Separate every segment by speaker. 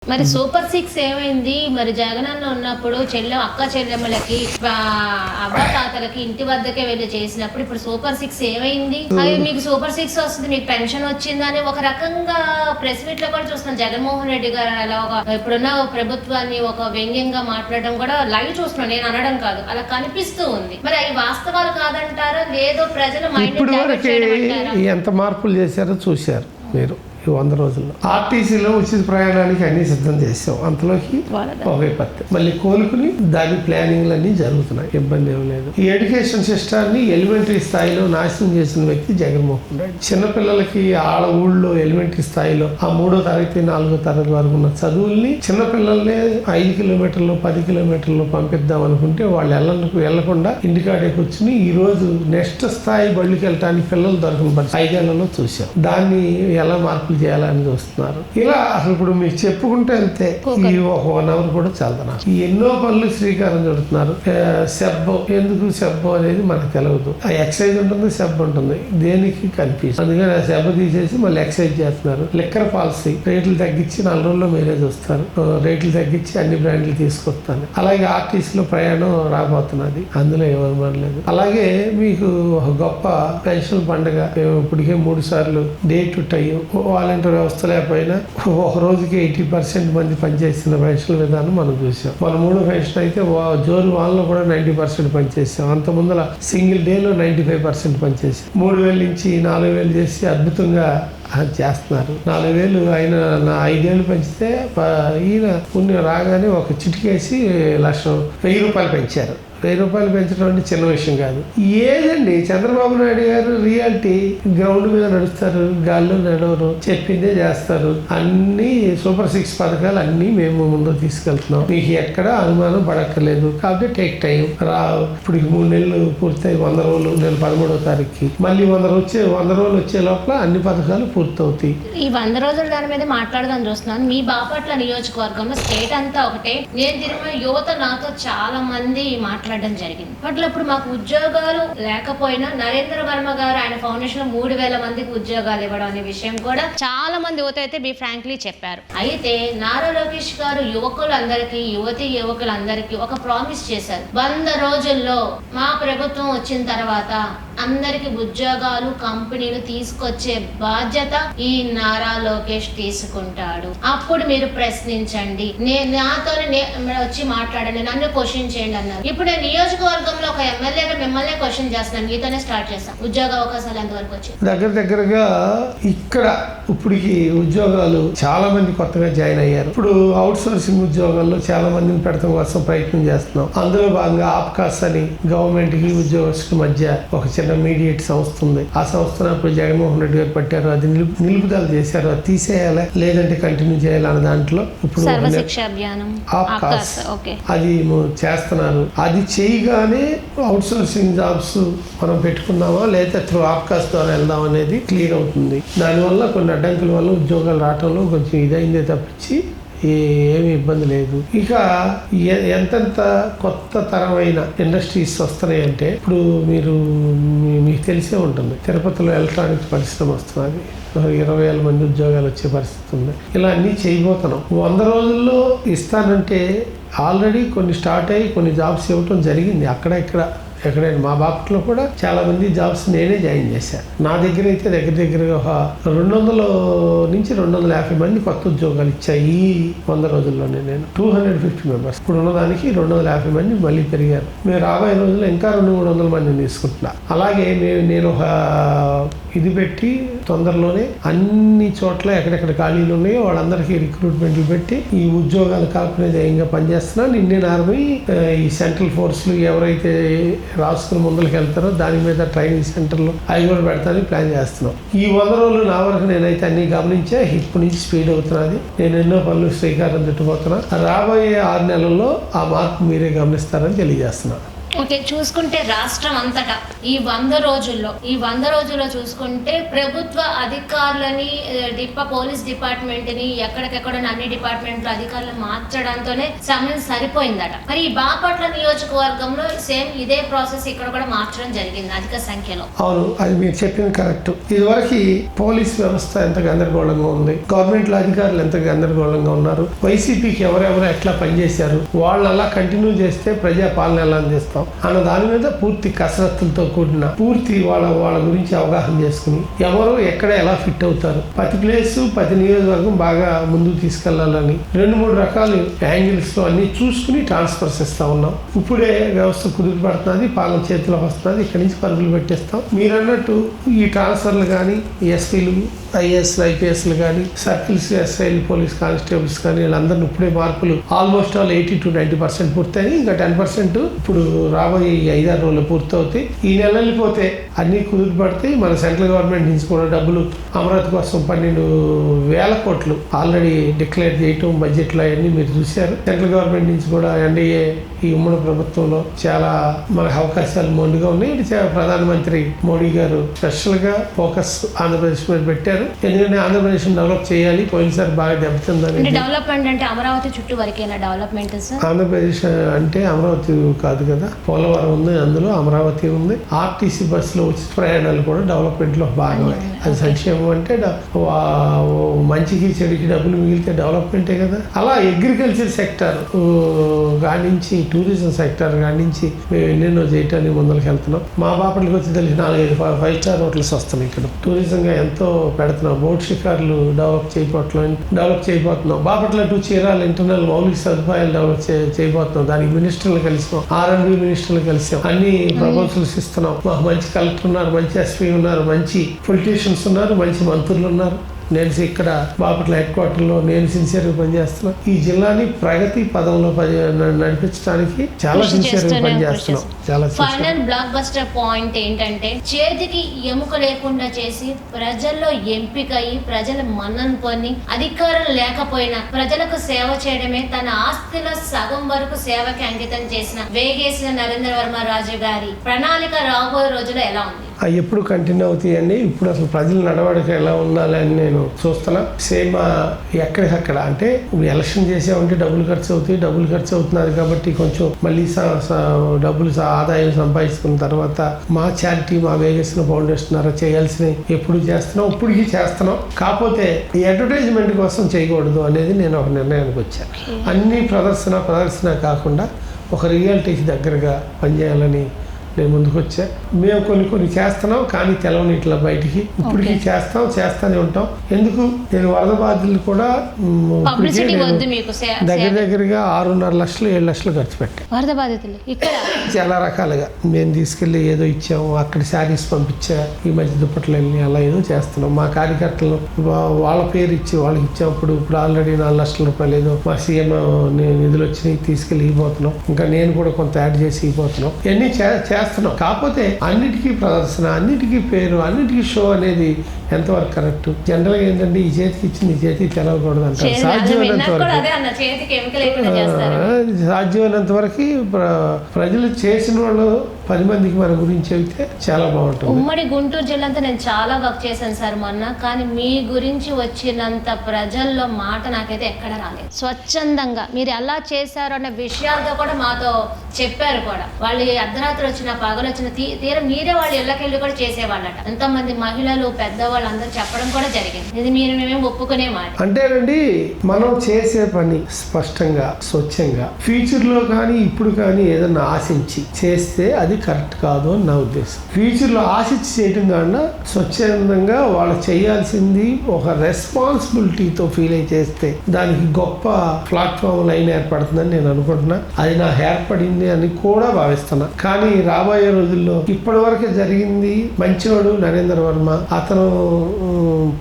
Speaker 1: మరి సూపర్ 6 ఏమైంది? మరి జగనన్న ఉన్నప్పుడు అక్క చెల్లెమ్మలకి అవ్వ తాతలకి ఇంటి వద్దకే వెళ్ళి చేసినప్పుడు ఇప్పుడు సూపర్ 6 ఏమైంది? అది మీకు సూపర్ 6 వస్తుంది, మీకు పెన్షన్ వచ్చిందని ఒక రకంగా ప్రెస్ మీట్ లో కూడా చూస్తున్నాం. జగన్మోహన్ రెడ్డి గారు అలా ఇప్పుడున్న ప్రభుత్వాన్ని ఒక వ్యంగ్యంగా మాట్లాడడం కూడా లైవ్ చూస్తున్నాం. నేను అనడం కాదు, అలా కనిపిస్తూ ఉంది. మరి అవి వాస్తవాలు కాదంటారా, లేదో ప్రజల మైండ్ డైవర్ట్ చేయడం అంటారా?
Speaker 2: ఎంత మార్పులు చేశారో చూశారు మీరు ఈ 100 రోజుల్లో. ఆర్టీసీలో ఉచిత ప్రయాణానికి అన్ని సిద్ధం చేసాం, అంతలోకి ఒక విపత్తు. మళ్ళీ కోలుకుని దాని ప్లానింగ్లు అన్ని జరుగుతున్నాయి, ఇబ్బంది ఏం లేదు. ఈ ఎడ్యుకేషన్ సిస్టాన్ని ఎలిమెంటరీ స్థాయిలో నాశనం చేసిన వ్యక్తి జగన్మోహన్ రెడ్డి. చిన్నపిల్లలకి ఆడ ఊళ్ళో ఎలిమెంటరీ స్థాయిలో ఆ 3వ తరగతి 4వ తరగతి వరకు ఉన్న చదువుల్ని చిన్నపిల్లల్ని 5 కిలోమీటర్లు 10 కిలోమీటర్లు పంపిద్దాం అనుకుంటే వాళ్ళు వెళ్లకుండా ఇంటికాడే కూర్చుని ఈ రోజు నెక్స్ట్ స్థాయి బళ్ళకి వెళ్ళడానికి పిల్లలు దొరకని పరిస్థితి 5 ఏళ్లలో చూసాం. దాన్ని ఎలా మార్పు చేయాలని చూస్తున్నారు. ఇలా అసలు ఇప్పుడు మీకు చెప్పుకుంటే అంతే ఈ 1 అవర్ కూడా చాలా ఎన్నో పనులు శ్రీకారం చుడుతున్నారు. శబ్బం ఎందుకు శబ్బం అనేది మనకు తెలియదు. ఆ ఎక్సైజ్ ఉంటుంది, శబ్బ ఉంటుంది, దేనికి కన్ఫ్యూజ్. అందుకని ఆ శబ్బ తీసేసి మళ్ళీ ఎక్సైజ్ చేస్తున్నారు. లిక్కర్ పాలసీ రేట్లు తగ్గించి 4 రోజుల్లో మీరే చూస్తారు. రేట్లు తగ్గించి అన్ని బ్రాండ్లు తీసుకొస్తాను. అలాగే ఆర్టీసీలో ప్రయాణం రాబోతున్నది, అందులో ఏమనుమానం లేదు. అలాగే మీకు ఒక గొప్ప పెన్షన్ పండుగ ఇప్పటికే 3 సార్లు డే టు టైం వాలంటీర్ వ్యవస్థ లేకపోయినా ఒక రోజుకి 80% మంది పనిచేసిన పెన్షన్ విధానం మనం చూసాం. మన 3 పెన్షన్ అయితే జోరు వాళ్ళలో కూడా 90% పనిచేసాం. అంత ముందర సింగిల్ డేలో 95% పనిచేసాం. 3,000 నుంచి 4,000 చేసి అద్భుతంగా చేస్తున్నారు. 4,000 ఆయన 5 ఏళ్ళు పెంచితే ఈయన పుణ్యం రాగానే ఒక చిటికేసి 1,00,000 రూపాయలు పెంచారు. 1000 రూపాయలు పెంచడం అంటే చిన్న విషయం కాదు. ఏదండి చంద్రబాబు నాయుడు గారు రియాలిటీ గ్రౌండ్ మీద నడుస్తారు, గాల్లో నడవరు, చెప్పిందే చేస్తారు. అన్ని సూపర్ 6 పథకాలు అన్ని మేము ముందు తీసుకెళ్తున్నాం, మీకు ఎక్కడ అనుమానం పడక్కర్లేదు. కాబట్టి టేక్ టైం. ఇప్పుడు 3 నెలలు పూర్తయి 100 రోజులు, నేను 13వ తారీఖుకి మళ్ళీ 100 రోజులు వచ్చే లోపల అన్ని పథకాలు పూర్తవుతాయి.
Speaker 1: ఈ 100 రోజుల దాని మీద మాట్లాడదాం చూస్తున్నాను. మీ బాపట్ల నియోజకవర్గంలో స్టేట్ అంతా ఒకటే. నేను తిరిగిన యువత నాతో చాలా మంది మాట్లాడడం జరిగింది. అప్పుడు మాకు ఉద్యోగాలు లేకపోయినా నరేంద్ర వర్మ గారు ఆయన ఫౌండేషన్ లో 3,000 మందికి ఉద్యోగాలు ఇవ్వడం అనే విషయం కూడా చాలా మంది యువత అయితే బీ ఫ్రాంక్లీ చెప్పారు. అయితే నారా లోకేష్ గారు యువకులందరికీ ఒక ప్రామిస్ చేశారు. 100 రోజుల్లో మా ప్రభుత్వం వచ్చిన తర్వాత అందరికి ఉద్యోగాలు కంపెనీలు తీసుకొచ్చే బాధ్యత ఈ నారా లోకేష్ తీసుకుంటాడు. అప్పుడు మీరు ప్రశ్నించండి, నాతోనే వచ్చి మాట్లాడండి, నన్ను క్వశ్చన్ చేయండి అన్నారు. ఇప్పుడు నేను నియోజకవర్గంలో ఒక ఎమ్మెల్యేగా మిమ్మల్ని క్వశ్చన్ చేస్తున్నాను, మీతోనే స్టార్ట్ చేస్తాను. ఉద్యోగ అవకాశాలు ఎంతవరకు వచ్చి
Speaker 2: దగ్గరగా ఇక్కడ ఇప్పటికి ఉద్యోగాలు చాలా మంది కొత్తగా జాయిన్ అయ్యారు. ఇప్పుడు అవుట్ సోర్సింగ్ ఉద్యోగాల్లో చాలా మందిని పెడతాం కోసం ప్రయత్నం చేస్తున్నాం. అందులో భాగంగా ఆప్కాస్ అని గవర్నమెంట్ కి ఉద్యోగస్తుల మధ్య ఒక చిన్న మీడియేట్ సంస్థ ఉంది. ఆ సంస్థను అప్పుడు జగన్మోహన్ రెడ్డి గారు పట్టారు, అది నిలుపుదల చేశారు. అది తీసేయాలి లేదంటే కంటిన్యూ చేయాలి అన్న దాంట్లో ఇప్పుడు ఆప్కాస్ అది చేస్తున్నారు. అది చేయగానే అవుట్ సోర్సింగ్ జాబ్స్ మనం పెట్టుకున్నామా లేదా త్రూ ఆప్కాస్ ద్వారా వెళ్దాం అనేది క్లియర్ అవుతుంది. దానివల్ల కొన్ని అడ్డంకుల వల్ల ఉద్యోగాలు రావడంలో కొంచెం ఇదైందే తప్పించి ఏమి ఇబ్బంది లేదు. ఇక ఎంతెంత కొత్త తరమైన ఇండస్ట్రీస్ వస్తున్నాయంటే ఇప్పుడు మీకు తెలిసే ఉంటుంది, తిరుపతిలో ఎలక్ట్రానిక్స్ పరిశ్రమ వస్తున్నది, 20,000 మంది ఉద్యోగాలు వచ్చే పరిస్థితి ఉంది. ఇలా అన్నీ చేయబోతున్నాం. 100 రోజుల్లో ఇస్తానంటే ఆల్రెడీ కొన్ని స్టార్ట్ అయ్యి కొన్ని జాబ్స్ ఇవ్వటం జరిగింది. ఎక్కడైనా మా బాపట్లో కూడా చాలా మంది జాబ్స్ నేనే జాయిన్ చేశాను. నా దగ్గర అయితే దగ్గరగా 200 నుంచి 250 మంది కొత్త ఉద్యోగాలు ఇచ్చాయి ఈ 100 రోజుల్లోనే. నేను 250 మెంబర్స్ ఇప్పుడు ఉన్నదానికి 250 మంది మళ్ళీ పెరిగారు. మేము రాబోయే రోజుల్లో ఇంకా 200-300 మందిని తీసుకుంటున్నా. అలాగే నేను ఒక ఇది పెట్టి తొందరలోనే అన్ని చోట్ల ఎక్కడెక్కడ ఖాళీలు ఉన్నాయో వాళ్ళందరికీ రిక్రూట్మెంట్లు పెట్టి ఈ ఉద్యోగాలు కల్పన ధ్యేయంగా పనిచేస్తున్నాను. ఇండియన్ ఆర్మీ ఈ సెంట్రల్ ఫోర్స్లు ఎవరైతే రాసుకుని ముందుకు వెళ్తారో దాని మీద ట్రైనింగ్ సెంటర్లు అవి కూడా పెడతానని ప్లాన్ చేస్తున్నాం. ఈ 100 రోజులు నా వరకు నేనైతే అన్ని గమనించా. ఇప్పటి నుంచి స్పీడ్ అవుతున్నది. నేను ఎన్నో పనులు శ్రీకారం చుట్టుపోతున్నా. రాబోయే 6 నెలల్లో ఆ మార్పు మీరే గమనిస్తారని తెలియజేస్తున్నాను.
Speaker 1: ఓకే, చూసుకుంటే రాష్ట్రం అంతటా ఈ 100 రోజుల్లో చూసుకుంటే ప్రభుత్వ అధికారులని పోలీస్ డిపార్ట్మెంట్ ని ఎక్కడికెక్కడ అన్ని డిపార్ట్మెంట్లో అధికారులు మార్చడంతోనే సమయం సరిపోయిందట. మరి ఈ బాపట్ల నియోజకవర్గంలో సేమ్ ఇదే ప్రాసెస్ ఇక్కడ కూడా మార్చడం జరిగింది అధిక సంఖ్యలో.
Speaker 2: అవును, అది మీరు చెప్పింది కరెక్ట్. ఇదివరకు పోలీస్ వ్యవస్థ ఎంత గందరగోళంగా ఉంది, గవర్నమెంట్ లో అధికారులు ఎంత గందరగోళంగా ఉన్నారు, వైసీపీకి ఎవరెవరు ఎట్లా పనిచేశారు, వాళ్ళు అలా కంటిన్యూ చేస్తే ప్రజా పాలన ఎలా అందిస్తాం అన్న దాని మీద పూర్తి కసరత్తులతో కూడిన పూర్తి వాళ్ళ గురించి అవగాహన చేసుకుని ఎవరు ఎక్కడ ఎలా ఫిట్ అవుతారు, ప్రతి ప్లేస్ ప్రతి నియోజకవర్గం బాగా ముందుకు తీసుకెళ్లాలని 2-3 రకాల యాంగిల్స్ లో అన్ని చూసుకుని ట్రాన్స్ఫర్స్ ఇస్తా ఉన్నాం. ఇప్పుడే వ్యవస్థ కుదురు పడుతున్నది, పాలన చేతిలోకి వస్తున్నది, ఇక్కడి నుంచి పరుగులు పెట్టేస్తాం. మీరు అన్నట్టు ఈ ట్రాన్స్ఫర్లు కానీ ఎస్పీలు ఐఏఎస్ ఐపీఎస్లు కానీ సర్కిల్స్ ఎస్ఐలు పోలీస్ కానిస్టేబుల్స్ కానీ వీళ్ళందరినీ ఇప్పుడే మార్పులు ఆల్మోస్ట్ ఆల్ 80 to 90% పూర్తయి ఇంకా 10% ఇప్పుడు రాబోయే 5-6 రోజులు పూర్తవుతాయి. ఈ నెల వెళ్ళిపోతే అన్ని కుదురు పడతాయి. మన సెంట్రల్ గవర్నమెంట్ నుంచి కూడా డబ్బులు అమరావతి కోసం 12,000 కోట్లు ఆల్రెడీ డిక్లేర్ చేయటం బడ్జెట్లో అవన్నీ మీరు చూశారు. సెంట్రల్ గవర్నమెంట్ నుంచి కూడా ఎన్డీఏ ఈ ఉమ్మడి ప్రభుత్వంలో చాలా మనకు అవకాశాలు మొండిగా ఉన్నాయి. ప్రధానమంత్రి మోడీ గారు స్పెషల్గా ఫోకస్ ఆంధ్రప్రదేశ్ మీద పెట్టారు. ఎందుకంటే ఆంధ్రప్రదేశ్ డెవలప్ చేయాలి, పోయినసారి బాగా దెబ్బతిందని.
Speaker 1: డెవలప్మెంట్ అంటే అమరావతి చుట్టూ వరకేనా డెవలప్మెంట్?
Speaker 2: ఆంధ్రప్రదేశ్ అంటే అమరావతి కాదు కదా, పోలవరం ఉంది, అందులో అమరావతి ఉంది. ఆర్టీసీ బస్సులో ఉచిత ప్రయాణాలు కూడా డెవలప్మెంట్ లో భాగమే. అది సంక్షేమం అంటే మంచికి చెడుకి డబ్బులు మిగిలితే డెవలప్మెంటే కదా. అలా అగ్రికల్చర్ సెక్టర్ కానించి టూరిజం సెక్టర్ కానించి మేము ఎన్నెన్నో చేయటానికి ముందరికి వెళ్తున్నాం. మా బాపట్లకి వచ్చి తెలిసి 4-5 5-star హోటల్స్ వస్తున్నాయి. ఇక్కడ టూరిజంగా ఎంతో పెడుతున్నాం. బోట్ షికార్లు డెవలప్ చేయబోతున్నాం. బాపట్ల టు చీరాల ఇంటర్నల్ మౌలిక సదుపాయాలు డెవలప్ చేయబోతున్నాం. దానికి మినిస్టర్లు కలిసాం, R&B మినిస్టర్లు కలిసాం, అన్ని ప్రపోజల్స్ ఇస్తున్నాం. మాకు మంచి కలెక్టర్ ఉన్నారు, మంచి ఎస్పీ ఉన్నారు, మంచి పొలిటీషియన్స్ ఉన్నారు, మంచి మంత్రులు ఉన్నారు. నేను ఇక్కడ బాపట్ల హెడ్ క్వార్టర్లో నేను సిన్సియర్గా పనిచేస్తున్నాను. ఈ జిల్లాని ప్రగతి పదంలో నడిపించడానికి చాలా సిన్సియర్గా పనిచేస్తున్నాం. చాలా
Speaker 1: ఫైనల్ బ్లాక్ బస్టర్ పాయింట్ ఏంటంటే చేతికి ఎముక లేకుండా చేసి ప్రజల్లో ఎంపిక అయ్యి ప్రజల మన్నన పొంది అధికారం లేకపోయినా ప్రజలకు సేవ చేయడమే తన ఆస్తిలో సగం వరకు సేవకి అంకితం చేసిన వేగేసిన నరేంద్ర వర్మ రాజు గారి ప్రణాళిక రాబోయే రోజుల్లో ఎలా ఉంది?
Speaker 2: అవి ఎప్పుడు కంటిన్యూ అవుతాయండి. ఇప్పుడు అసలు ప్రజల నడవడిక ఎలా ఉండాలి అని నేను చూస్తున్నా. సేమ్ ఎక్కడికక్కడ అంటే ఎలక్షన్ చేసామంటే డబ్బులు ఖర్చు అవుతున్నది కాబట్టి కొంచెం మళ్ళీ డబ్బులు ఆదాయం సంపాదించుకున్న తర్వాత మా చారిటీ మా వేగేసిన ఫౌండేషన్ ద్వారా చేయాల్సినవి ఎప్పుడు చేస్తున్నాం, ఇప్పటికీ చేస్తున్నాం. కాకపోతే ఈ అడ్వర్టైజ్మెంట్ కోసం చేయకూడదు అనేది నేను ఒక నిర్ణయానికి వచ్చాను. అన్ని ప్రదర్శన కాకుండా ఒక రియాలిటీకి దగ్గరగా పనిచేయాలని నేను ముందుకు వచ్చా. మేము కొన్ని చేస్తున్నాం, కానీ తెలవని ఇట్లా బయటికి ఇప్పటికీ చేస్తానే ఉంటాం. ఎందుకు నేను వరద బాధితులు కూడా దగ్గరగా 6.5 లక్షలు 7 లక్షలు ఖర్చు పెట్టాను.
Speaker 1: వరద బాధితులు
Speaker 2: చాలా రకాలుగా మేము తీసుకెళ్ళి ఏదో ఇచ్చాము, అక్కడ శారీస్ పంపించా, ఈ మధ్య దుప్పట్లు వెళ్ళి అలా ఏదో చేస్తున్నాం. మా కార్యకర్తలు వాళ్ళ పేరు ఇచ్చి వాళ్ళకి ఇచ్చాము. ఇప్పుడు ఆల్రెడీ 4 లక్షల రూపాయలు ఏదో మా సీఎం నిధులు వచ్చినాయి తీసుకెళ్ళి ఇవ్వబోతున్నాం. ఇంకా నేను కూడా కొంత యాడ్ చేసి ఇవ్వబోతున్నాం. ఇవన్నీ చేస్తున్నాం. కాకపోతే అన్నిటికీ ప్రదర్శన, అన్నిటికీ పేరు, అన్నిటికీ షో అనేది ఎంతవరకు కరెక్ట్? జనరల్ గా ఏంటంటే ఈ చేతికి ఇచ్చింది ఈ చేతికి తెలవకూడదు అంటారు. సాధ్యమైనంత వరకు ప్రజలు చేసిన వాళ్ళు 10 మందికి మన గురించి చెబితే చాలా బాగుంటుంది.
Speaker 1: ఉమ్మడి గుంటూరు జిల్లా అంతా నేను చాలా వర్క్ చేశాను సార్ మొన్న, కానీ మీ గురించి వచ్చినంత ప్రజల్లో మాట నాకైతే ఎక్కడ రాలేదు. స్వచ్ఛందంగా మీరు ఎలా చేశారు అన్న విషయాలతో కూడా మాతో చెప్పారు కూడా. వాళ్ళు అర్ధరాత్రి వచ్చిన పగలు వచ్చిన తీరా మీరే వాళ్ళు ఇళ్ళకెళ్ళి కూడా చేసేవాళ్ళట. ఎంతోమంది మహిళలు పెద్దవాళ్ళు అందరూ చెప్పడం కూడా జరిగింది. ఇది మీరు మేము ఒప్పుకునే మాట.
Speaker 2: అంటేనండి మనం చేసే పని స్పష్టంగా స్వచ్ఛంగా ఫ్యూచర్ లో కానీ ఇప్పుడు కానీ ఏదన్నా ఆశించి చేస్తే అది కరెక్ట్ కాదు అని నా ఉద్దేశం. ఫ్యూచర్ లో ఆశించి చేయడం కన్నా స్వచ్ఛందంగా వాళ్ళు చేయాల్సింది ఒక రెస్పాన్సిబిలిటీతో ఫీల్ అయి చేస్తే దానికి గొప్ప ప్లాట్ఫామ్ లైన్ ఏర్పడుతుందని నేను అనుకుంటున్నా. అది నాకు ఏర్పడింది అని కూడా భావిస్తున్నా. కానీ రాబోయే రోజుల్లో ఇప్పటి వరకు జరిగింది మంచివాడు నరేంద్ర వర్మ, అతను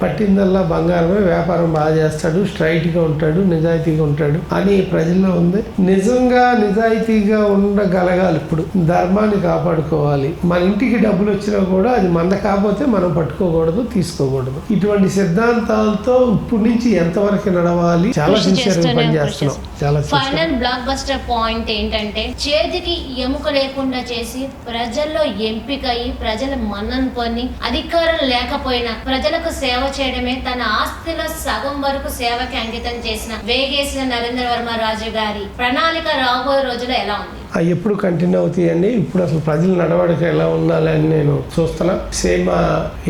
Speaker 2: పట్టిందల్లా బంగారమే, వ్యాపారం బాగా చేస్తాడు, స్ట్రైట్ గా ఉంటాడు, నిజాయితీగా ఉంటాడు అని ప్రజల్లో ఉంది. నిజంగా నిజాయితీగా ఉండగలగాలి. ఇప్పుడు ధర్మాన్ని కాపాడుకోవాలి. మన ఇంటికి డబ్బులు వచ్చినా కూడా అది మంద కాకపోతే మనం పట్టుకోకూడదు, తీసుకోకూడదు. ఇటువంటి సిద్ధాంతాలతో ఇప్పుడు నుంచి ఎంతవరకు నడవాలి చాలా సిన్సియర్ గా పనిచేస్తున్నాం. చాలా
Speaker 1: ఫైనల్ బ్లాక్ బస్టర్ పాయింట్ ఏంటంటే చేతికి ఎముక లేకుండా చేసి ప్రజల్లో ఎంపిక అయ్యి ప్రజల మన్నను పొంది అధికారం లేకపోయినా ప్రజలకు సేవ చేయడమే తన ఆస్తిలో సగం వరకు సేవకి అంకితం చేసిన వేగేసిన నరేంద్ర వర్మ రాజు గారి ప్రణాళిక రాబోయే రోజుల్లో ఎలా ఉంది?
Speaker 2: అవి ఎప్పుడు కంటిన్యూ అవుతాయండి. ఇప్పుడు అసలు ప్రజల నడవడిక ఎలా ఉండాలని నేను చూస్తున్నా. సేమ్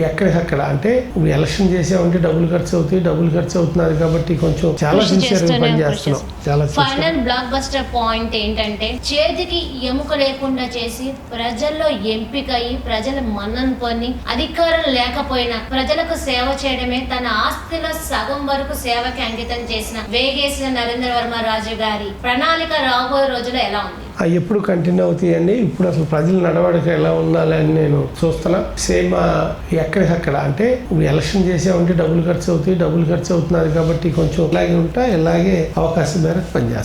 Speaker 2: ఎక్కడికక్కడ అంటే ఎలక్షన్ చేసామంటే డబ్బులు ఖర్చు అవుతాయి, డబ్బులు ఖర్చు అవుతున్నారు కాబట్టి కొంచెం చాలా సిన్సియర్ గా పనిచేస్తున్నాం. చాలా
Speaker 1: ఫైనల్ బ్లాక్ బస్టర్ పాయింట్ ఏంటంటే చేతికి ఎముక లేకుండా చేసి ప్రజల్లో ఎంపిక అయ్యి ప్రజల మన్నను పొంది అధికారం లేకపోయినా ప్రజలకు సేవ చేయడమే తన ఆస్తిలో సగం వరకు సేవకి అంకితం చేసిన వేగేసిన నరేంద్ర వర్మ రాజు గారి ప్రణాళిక రాబోయే రోజుల్లో ఎలా ఉంది?
Speaker 2: అవి ఎప్పుడు కంటిన్యూ అవుతాయండి. ఇప్పుడు అసలు ప్రజల నడవడిక ఎలా ఉండాలని నేను చూస్తున్నా. సేమ్ ఎక్కడికక్కడ అంటే ఎలక్షన్ చేసామంటే డబ్బులు ఖర్చు అవుతాయి, డబ్బులు ఖర్చు అవుతున్నారు కాబట్టి కొంచెం ఇలాగే ఉంటా, ఇలాగే అవకాశం మేరకు పనిచేస్తాం.